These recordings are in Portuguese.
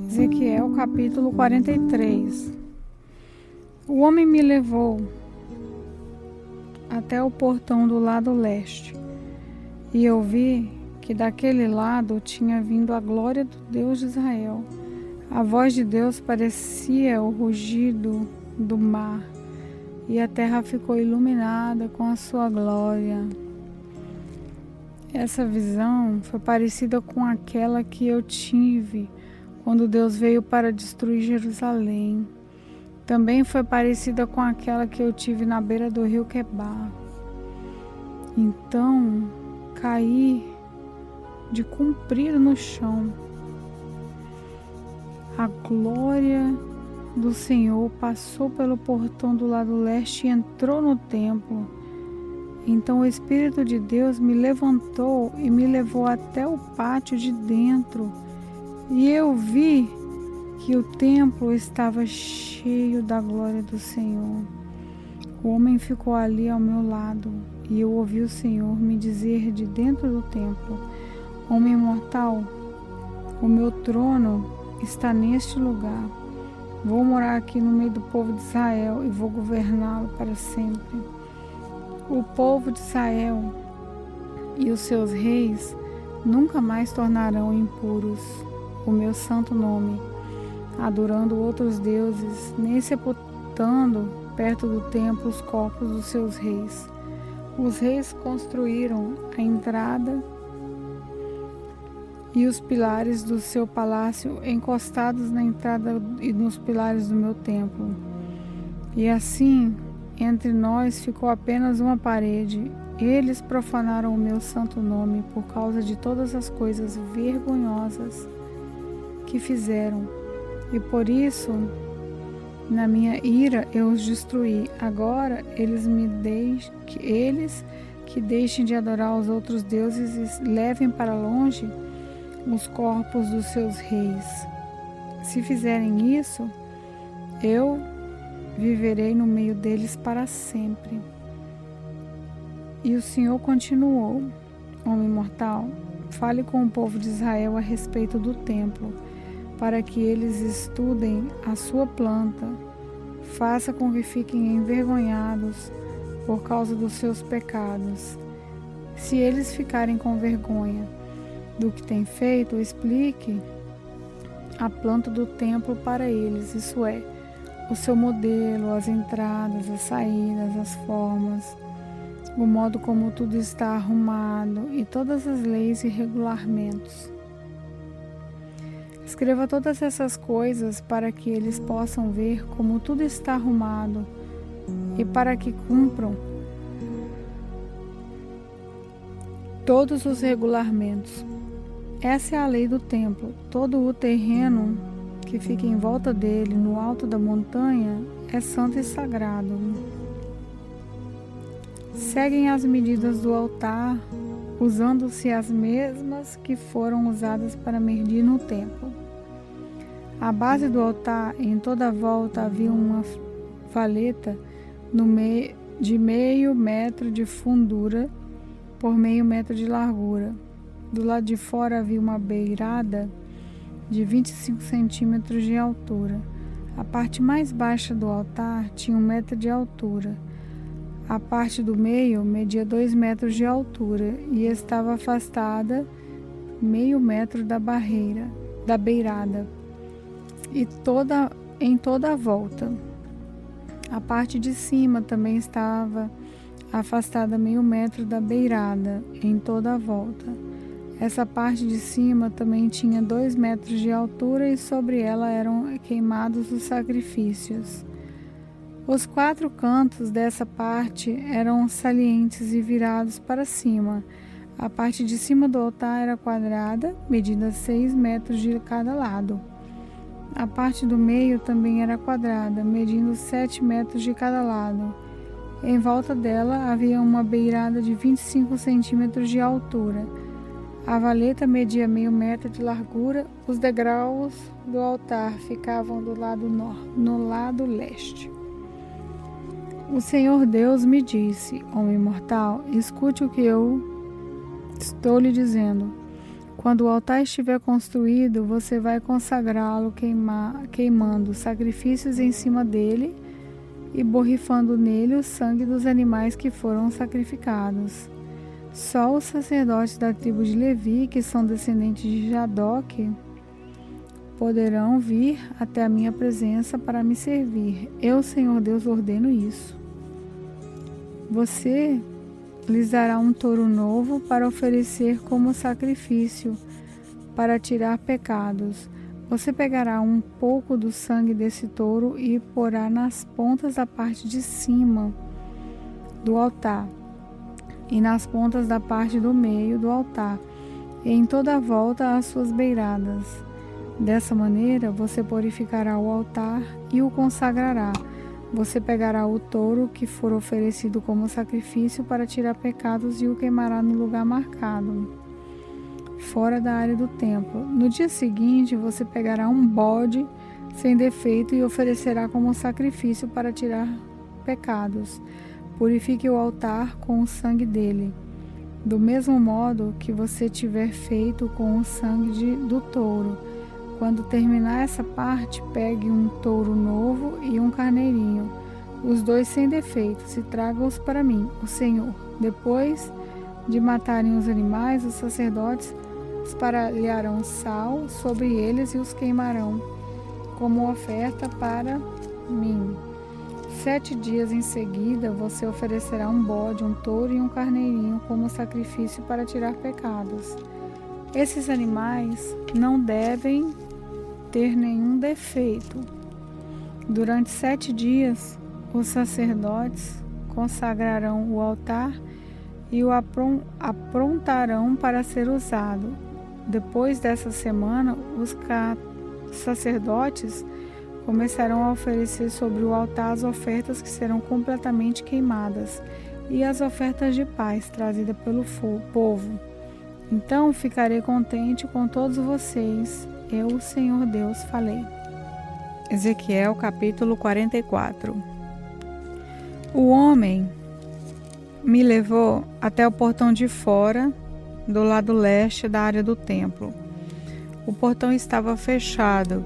Ezequiel capítulo 43. O homem me levou até o portão do lado leste, e eu vi que daquele lado tinha vindo a glória do Deus de Israel. A voz de Deus parecia o rugido do mar, e a terra ficou iluminada com a sua glória. Essa visão foi parecida com aquela que eu tive quando Deus veio para destruir Jerusalém. Também foi parecida com aquela que eu tive na beira do rio Quebar. Então caí de comprido no chão. A glória do Senhor passou pelo portão do lado leste e entrou no templo. Então o Espírito de Deus me levantou e me levou até o pátio de dentro. E eu vi que o templo estava cheio da glória do Senhor. O homem ficou ali ao meu lado, e eu ouvi o Senhor me dizer de dentro do templo: Homem mortal, o meu trono está neste lugar. Vou morar aqui no meio do povo de Israel e vou governá-lo para sempre. O povo de Israel e os seus reis nunca mais tornarão impuros o meu santo nome, adorando outros deuses, nem sepultando perto do templo os corpos dos seus reis. Os reis construíram a entrada e os pilares do seu palácio encostados na entrada e nos pilares do meu templo. E assim, entre nós ficou apenas uma parede. Eles profanaram o meu santo nome por causa de todas as coisas vergonhosas que fizeram. E por isso, na minha ira, eu os destruí. Agora, eles que deixem de adorar os outros deuses e levem para longe os corpos dos seus reis. Se fizerem isso, eu viverei no meio deles para sempre. E o Senhor continuou: Homem mortal, fale com o povo de Israel a respeito do templo, para que eles estudem a sua planta. Faça com que fiquem envergonhados por causa dos seus pecados. Se eles ficarem com vergonha do que têm feito, explique a planta do templo para eles, isso é, o seu modelo, as entradas, as saídas, as formas, o modo como tudo está arrumado e todas as leis e regulamentos. Escreva todas essas coisas para que eles possam ver como tudo está arrumado e para que cumpram todos os regulamentos. Essa é a lei do templo. Todo o terreno que fica em volta dele, no alto da montanha, é santo e sagrado. Seguem as medidas do altar, usando-se as mesmas que foram usadas para medir no templo. À base do altar, em toda a volta, havia uma valeta de meio metro de fundura por meio metro de largura. Do lado de fora havia uma beirada de 25 centímetros de altura. A parte mais baixa do altar tinha 1 metro de altura. A parte do meio media 2 metros de altura e estava afastada meio metro da beirada, e em toda a volta. A parte de cima também estava afastada meio metro da beirada, em toda a volta. Essa parte de cima também tinha 2 metros de altura e sobre ela eram queimados os sacrifícios. Os 4 cantos dessa parte eram salientes e virados para cima. A parte de cima do altar era quadrada, medida 6 metros de cada lado. A parte do meio também era quadrada, medindo 7 metros de cada lado. Em volta dela havia uma beirada de 25 centímetros de altura. A valeta media meio metro de largura. Os degraus do altar ficavam no lado leste. O Senhor Deus me disse: Homem mortal, escute o que eu estou lhe dizendo. Quando o altar estiver construído, você vai consagrá-lo queimando sacrifícios em cima dele e borrifando nele o sangue dos animais que foram sacrificados. Só os sacerdotes da tribo de Levi, que são descendentes de Jadoque, poderão vir até a minha presença para me servir. Eu, Senhor Deus, ordeno isso. Você lhes dará um touro novo para oferecer como sacrifício, para tirar pecados. Você pegará um pouco do sangue desse touro e porá nas pontas da parte de cima do altar e nas pontas da parte do meio do altar e em toda a volta às suas beiradas. Dessa maneira, você purificará o altar e o consagrará. Você pegará o touro que for oferecido como sacrifício para tirar pecados e o queimará no lugar marcado, fora da área do templo. No dia seguinte, você pegará um bode sem defeito e oferecerá como sacrifício para tirar pecados. Purifique o altar com o sangue dele, do mesmo modo que você tiver feito com o sangue do touro. Quando terminar essa parte, pegue um touro novo e um carneirinho, os dois sem defeitos, e traga-os para mim, o Senhor. Depois de matarem os animais, os sacerdotes espalharão sal sobre eles e os queimarão como oferta para mim. 7 dias em seguida, você oferecerá um bode, um touro e um carneirinho como sacrifício para tirar pecados. Esses animais não devem ter nenhum defeito. Durante 7 dias, os sacerdotes consagrarão o altar e o aprontarão para ser usado. Depois dessa semana, os sacerdotes começarão a oferecer sobre o altar as ofertas que serão completamente queimadas e as ofertas de paz trazidas pelo povo. Então ficarei contente com todos vocês. Eu, o Senhor Deus, falei. Ezequiel capítulo 44. O homem me levou até o portão de fora, do lado leste da área do templo. O portão estava fechado.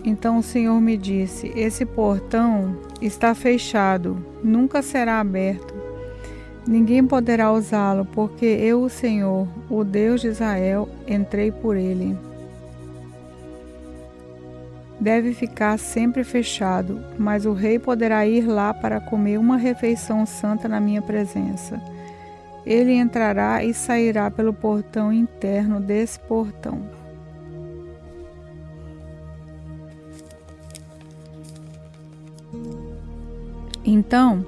Então o Senhor me disse: esse portão está fechado, nunca será aberto. Ninguém poderá usá-lo, porque eu, o Senhor, o Deus de Israel, entrei por ele. Deve ficar sempre fechado, mas o rei poderá ir lá para comer uma refeição santa na minha presença. Ele entrará e sairá pelo portão interno desse portão. Então,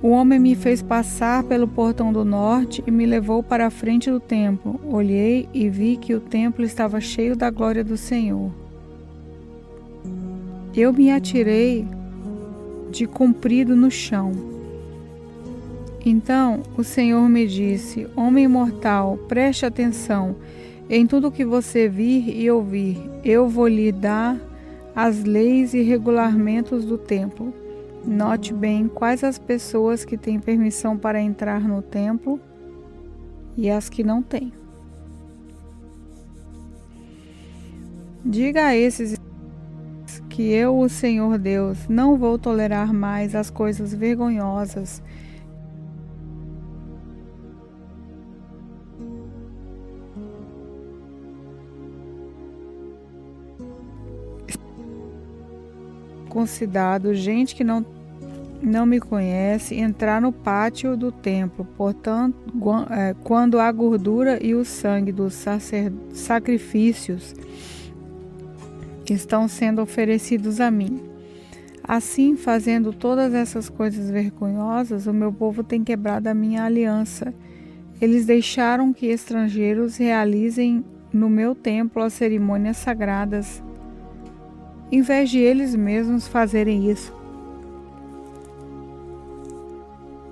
o homem me fez passar pelo portão do norte e me levou para a frente do templo. Olhei e vi que o templo estava cheio da glória do Senhor. Eu me atirei de comprido no chão. Então o Senhor me disse: homem mortal, preste atenção em tudo que você vir e ouvir. Eu vou lhe dar as leis e regulamentos do templo. Note bem quais as pessoas que têm permissão para entrar no templo e as que não têm. Diga a esses que eu, o Senhor Deus, não vou tolerar mais as coisas vergonhosas considerado gente que não me conhece entrar no pátio do templo, portanto, quando a gordura e o sangue dos sacrifícios estão sendo oferecidos a mim. Assim, fazendo todas essas coisas vergonhosas, o meu povo tem quebrado a minha aliança. Eles deixaram que estrangeiros realizem no meu templo as cerimônias sagradas, em vez de eles mesmos fazerem isso.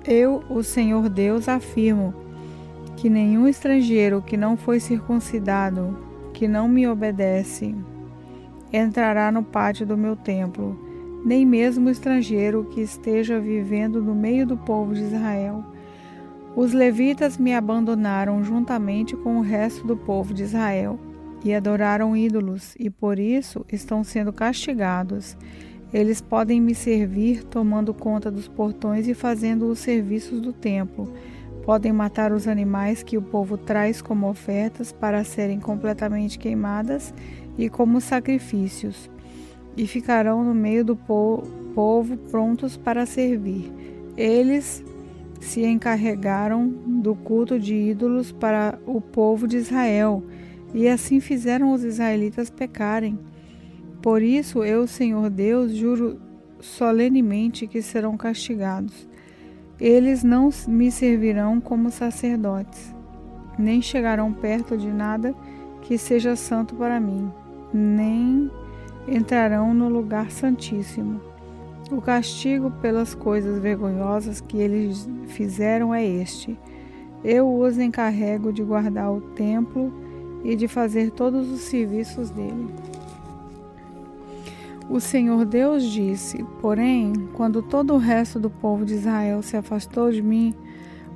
Eu, o Senhor Deus, afirmo que nenhum estrangeiro que não foi circuncidado, que não me obedece, entrará no pátio do meu templo, nem mesmo o estrangeiro que esteja vivendo no meio do povo de Israel. Os levitas me abandonaram juntamente com o resto do povo de Israel e adoraram ídolos, e por isso estão sendo castigados. Eles podem me servir tomando conta dos portões e fazendo os serviços do templo. Podem matar os animais que o povo traz como ofertas para serem completamente queimadas e como sacrifícios, e ficarão no meio do povo prontos para servir. Eles se encarregaram do culto de ídolos para o povo de Israel, e assim fizeram os israelitas pecarem. Por isso eu, Senhor Deus, juro solenemente que serão castigados. Eles não me servirão como sacerdotes, nem chegarão perto de nada que seja santo para mim, nem entrarão no lugar santíssimo. O castigo pelas coisas vergonhosas que eles fizeram é este: eu os encarrego de guardar o templo e de fazer todos os serviços dele. O Senhor Deus disse: porém, quando todo o resto do povo de Israel se afastou de mim,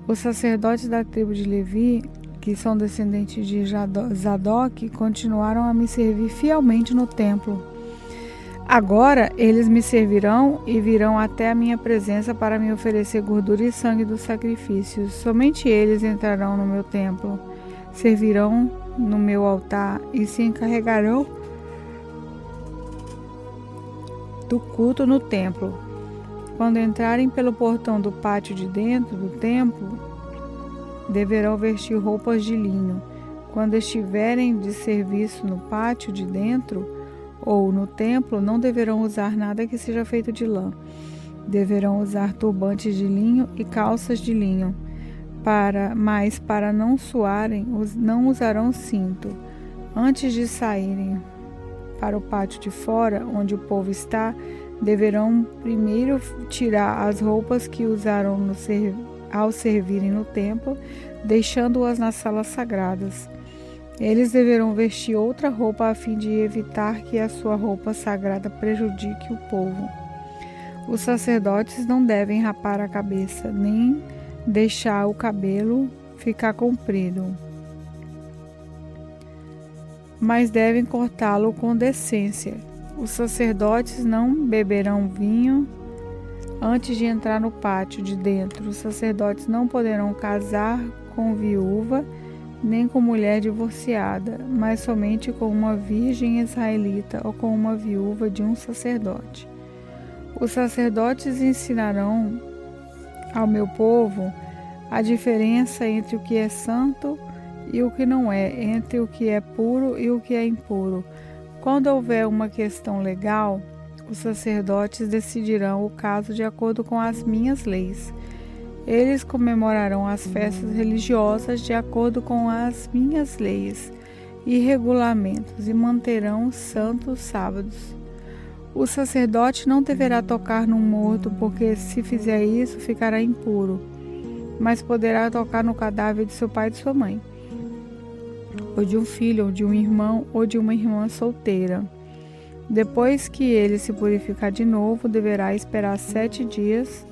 os sacerdotes da tribo de Levi, que são descendentes de Zadok, continuaram a me servir fielmente no templo. Agora eles me servirão e virão até a minha presença para me oferecer gordura e sangue dos sacrifícios. Somente eles entrarão no meu templo, servirão no meu altar e se encarregarão do culto no templo. Quando entrarem pelo portão do pátio de dentro do templo, deverão vestir roupas de linho. Quando estiverem de serviço no pátio de dentro ou no templo, não deverão usar nada que seja feito de lã. Deverão usar turbantes de linho e calças de linho. Mas para não suarem, não usarão cinto. Antes de saírem para o pátio de fora, onde o povo está, deverão primeiro tirar as roupas que usaram ao servirem no templo, deixando-as nas salas sagradas. Eles deverão vestir outra roupa a fim de evitar que a sua roupa sagrada prejudique o povo. Os sacerdotes não devem rapar a cabeça, nem deixar o cabelo ficar comprido, mas devem cortá-lo com decência. Os sacerdotes não beberão vinho antes de entrar no pátio de dentro. Os sacerdotes não poderão casar com viúva nem com mulher divorciada, mas somente com uma virgem israelita ou com uma viúva de um sacerdote. Os sacerdotes ensinarão ao meu povo a diferença entre o que é santo e o que não é, entre o que é puro e o que é impuro. Quando houver uma questão legal, os sacerdotes decidirão o caso de acordo com as minhas leis. Eles comemorarão as festas religiosas de acordo com as minhas leis e regulamentos e manterão os santos sábados. O sacerdote não deverá tocar no morto, porque se fizer isso ficará impuro, mas poderá tocar no cadáver de seu pai e de sua mãe, ou de um filho, ou de um irmão, ou de uma irmã solteira. Depois que ele se purificar de novo, deverá esperar 7 dias.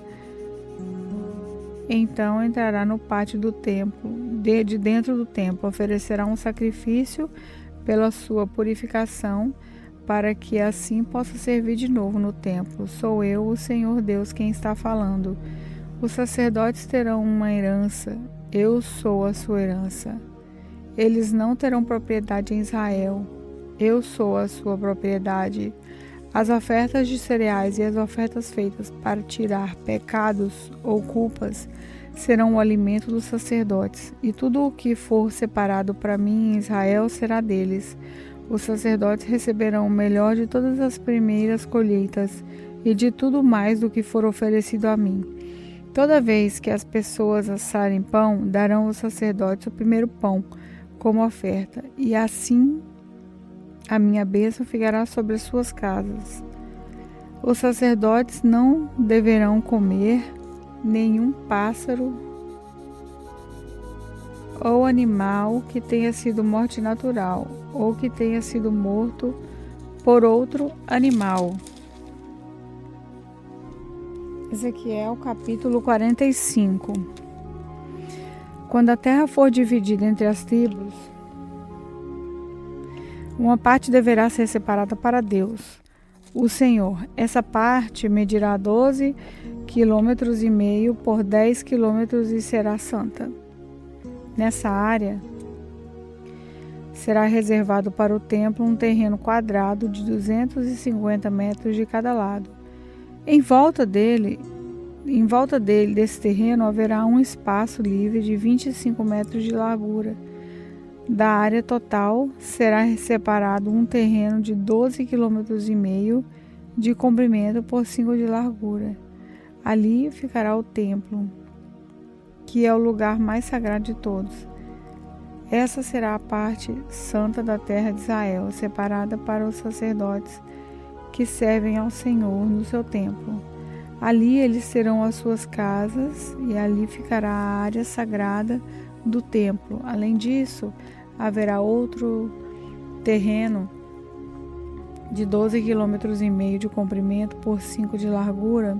Então entrará no pátio do templo, de dentro do templo, oferecerá um sacrifício pela sua purificação, para que assim possa servir de novo no templo. Sou eu, o Senhor Deus, quem está falando. Os sacerdotes terão uma herança, eu sou a sua herança. Eles não terão propriedade em Israel, eu sou a sua propriedade. As ofertas de cereais e as ofertas feitas para tirar pecados ou culpas serão o alimento dos sacerdotes, e tudo o que for separado para mim em Israel será deles. Os sacerdotes receberão o melhor de todas as primeiras colheitas e de tudo mais do que for oferecido a mim. Toda vez que as pessoas assarem pão, darão aos sacerdotes o primeiro pão como oferta, e assim a minha bênção ficará sobre as suas casas. Os sacerdotes não deverão comer nenhum pássaro ou animal que tenha sido morte natural, ou que tenha sido morto por outro animal. Ezequiel capítulo 45. Quando a terra for dividida entre as tribos, uma parte deverá ser separada para Deus, o Senhor. Essa parte medirá 12,5 km por 10 km e será santa. Nessa área será reservado para o templo um terreno quadrado de 250 metros de cada lado. Em volta dele, desse terreno, haverá um espaço livre de 25 metros de largura. Da área total será separado um terreno de 12,5 km de comprimento por 5 de largura. Ali ficará o templo, que é o lugar mais sagrado de todos. Essa será a parte santa da terra de Israel, separada para os sacerdotes que servem ao Senhor no seu templo. Ali eles terão as suas casas e ali ficará a área sagrada do templo. Além disso, haverá outro terreno de 12,5 km de comprimento por 5 de largura,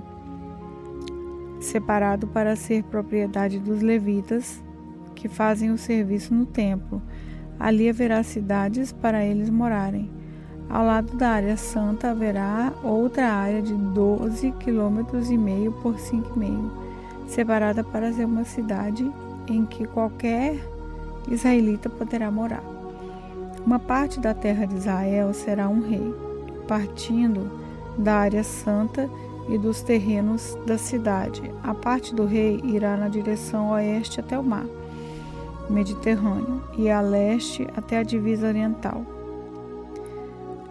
separado para ser propriedade dos levitas que fazem o serviço no templo. Ali haverá cidades para eles morarem. Ao lado da área santa haverá outra área de 12,5 km por 5,5, separada para ser uma cidade em que qualquer israelita poderá morar. Uma parte da terra de Israel será um rei, partindo da área santa e dos terrenos da cidade. A parte do rei irá na direção oeste até o mar Mediterrâneo e a leste até a divisa oriental.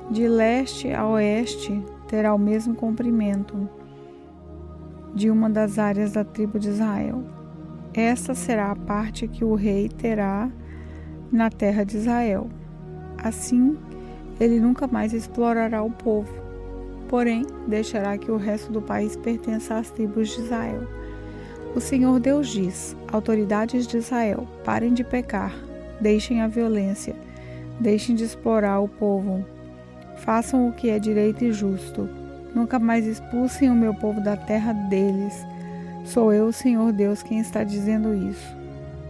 De leste a oeste terá o mesmo comprimento de uma das áreas da tribo de Israel. Esta será a parte que o rei terá na terra de Israel. Assim, ele nunca mais explorará o povo, porém deixará que o resto do país pertença às tribos de Israel. O Senhor Deus diz: autoridades de Israel, parem de pecar, deixem a violência, deixem de explorar o povo. Façam o que é direito e justo. Nunca mais expulsem o meu povo da terra deles. Sou eu, o Senhor Deus, quem está dizendo isso.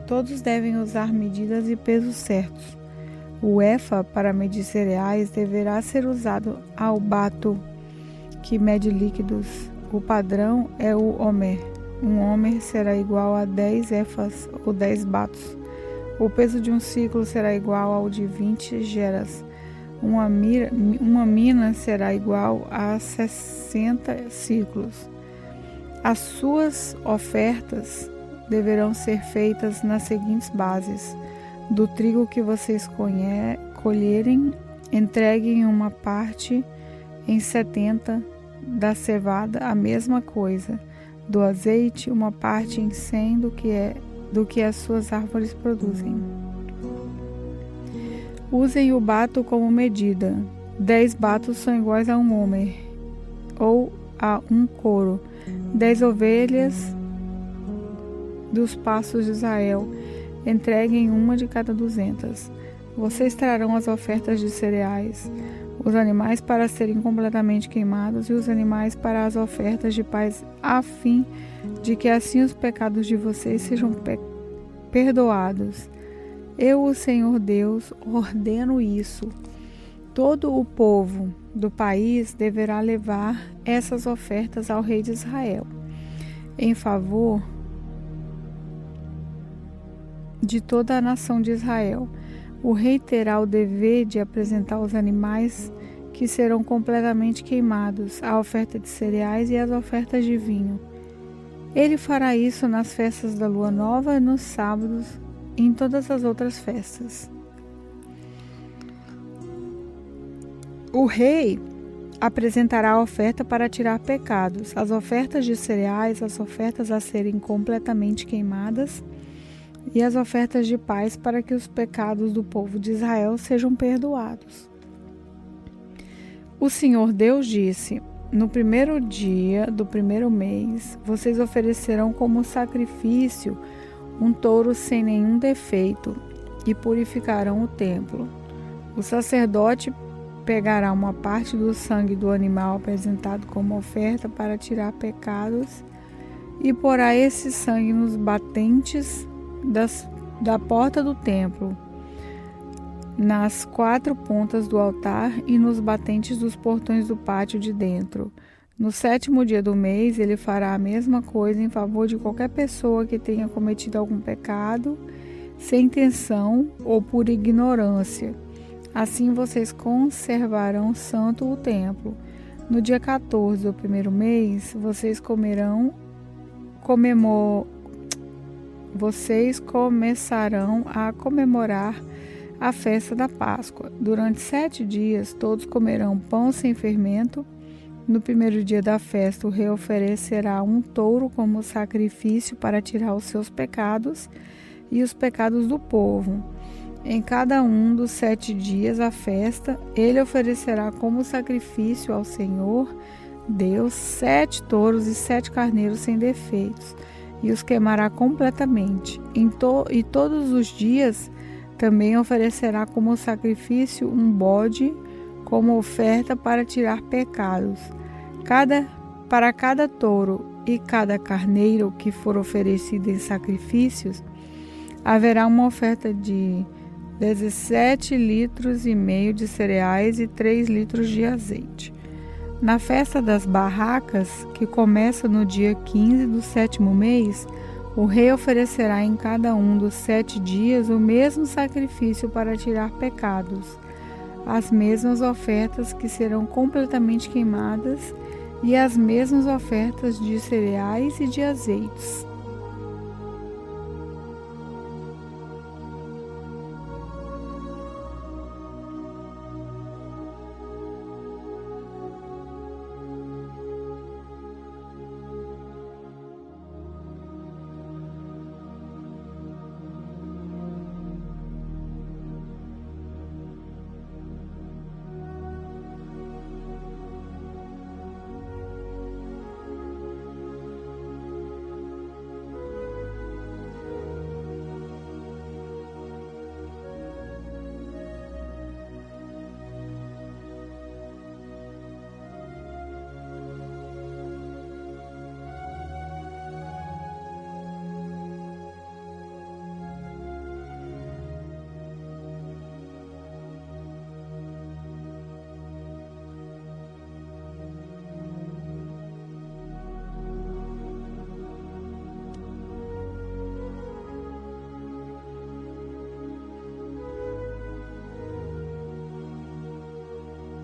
Todos devem usar medidas e pesos certos. O efa para medir cereais deverá ser usado ao bato, que mede líquidos. O padrão é o homer. Um homer será igual a 10 efas ou 10 batos. O peso de um ciclo será igual ao de 20 geras. Uma mina será igual a 60 ciclos. As suas ofertas deverão ser feitas nas seguintes bases: do trigo que vocês colherem, entreguem uma parte em 70, da cevada a mesma coisa, do azeite uma parte em 100 do que as suas árvores produzem. Usem o bato como medida. 10 batos são iguais a um homer, ou a um coro. 10 ovelhas dos pastos de Israel. Entreguem uma de cada 200. Vocês trarão as ofertas de cereais, os animais para serem completamente queimados e os animais para as ofertas de paz, a fim de que assim os pecados de vocês sejam perdoados. Eu, o Senhor Deus, ordeno isso. Todo o povo do país deverá levar essas ofertas ao rei de Israel, em favor de toda a nação de Israel. O rei terá o dever de apresentar os animais que serão completamente queimados, a oferta de cereais e as ofertas de vinho. Ele fará isso nas festas da lua nova, nos sábados e em todas as outras festas. O rei apresentará a oferta para tirar pecados, as ofertas de cereais, as ofertas a serem completamente queimadas e as ofertas de paz para que os pecados do povo de Israel sejam perdoados. O Senhor Deus disse: no primeiro dia do primeiro mês, vocês oferecerão como sacrifício um touro sem nenhum defeito e purificarão o templo. O sacerdote pegará uma parte do sangue do animal apresentado como oferta para tirar pecados e porá esse sangue nos batentes da porta do templo, nas 4 pontas do altar e nos batentes dos portões do pátio de dentro. No 7º dia do mês, ele fará a mesma coisa em favor de qualquer pessoa que tenha cometido algum pecado, sem intenção ou por ignorância. Assim vocês conservarão santo o templo. No dia 14 do 1º mês, vocês começarão a comemorar a festa da Páscoa. Durante 7 dias, todos comerão pão sem fermento. No 1º dia da festa, o rei oferecerá um touro como sacrifício para tirar os seus pecados e os pecados do povo. Em cada um dos 7 dias da festa, ele oferecerá como sacrifício ao Senhor Deus 7 touros e 7 carneiros sem defeitos, e os queimará completamente. E todos os dias também oferecerá como sacrifício um bode como oferta para tirar pecados. Para cada touro e cada carneiro que for oferecido em sacrifícios, haverá uma oferta de 17,5 litros de cereais e 3 litros de azeite. Na festa das barracas, que começa no dia 15 do 7º mês, o rei oferecerá em cada um dos 7 dias o mesmo sacrifício para tirar pecados, as mesmas ofertas que serão completamente queimadas e as mesmas ofertas de cereais e de azeites.